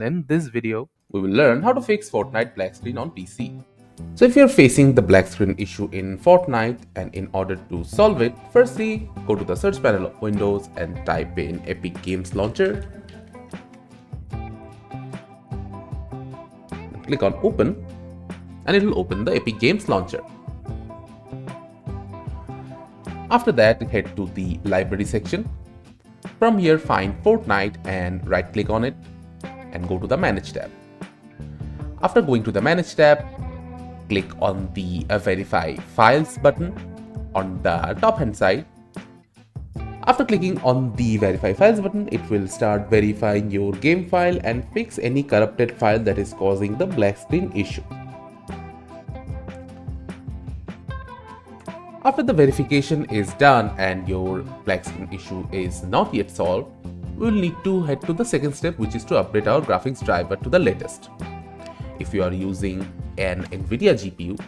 In this video, we will learn how to fix Fortnite black screen on PC. So if you're facing the black screen issue in Fortnite, and in order to solve it, firstly go to the search panel of Windows and type in Epic Games Launcher. Click on Open and it will open the Epic Games Launcher. After that, head to the library section. From here, find Fortnite and right click on it and go to the Manage tab. After going to the Manage tab, click on the Verify Files button on the top hand side. After clicking on the Verify Files button, it will start verifying your game file and fix any corrupted file that is causing the black screen issue. After the verification is done and your black screen issue is not yet solved, we will need to head to the second step, which is to update our graphics driver to the latest. If you are using an NVIDIA GPU,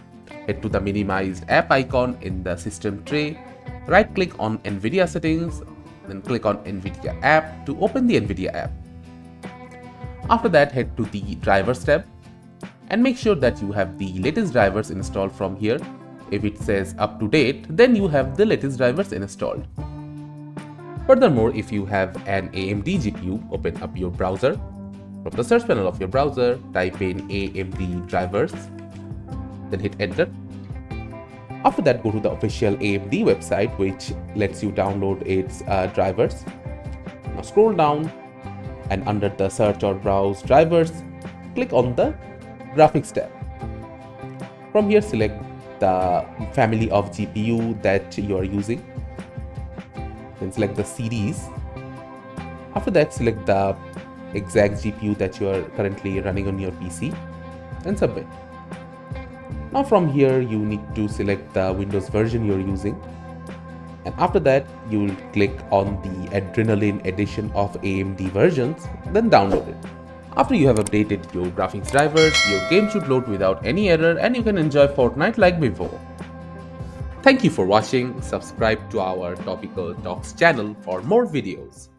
head to the minimized app icon in the system tray, right click on NVIDIA settings, then click on NVIDIA app to open the NVIDIA app. After that, head to the drivers tab and make sure that you have the latest drivers installed from here. If it says up to date, then you have the latest drivers installed. Furthermore, if you have an AMD GPU, open up your browser. From the search panel of your browser, type in AMD drivers, then hit enter. After that, go to the official AMD website, which lets you download its drivers. Now scroll down and under the search or browse drivers, click on the graphics tab. From here, select the family of GPU that you are using. Then select the series. After that, select the exact GPU that you are currently running on your PC and submit. Now from here, you need to select the Windows version you're using. And after that, you will click on the Adrenaline edition of AMD versions, then download it. After you have updated your graphics drivers, your game should load without any error and you can enjoy Fortnite like before. Thank you for watching. Subscribe to our Topical Talks channel for more videos.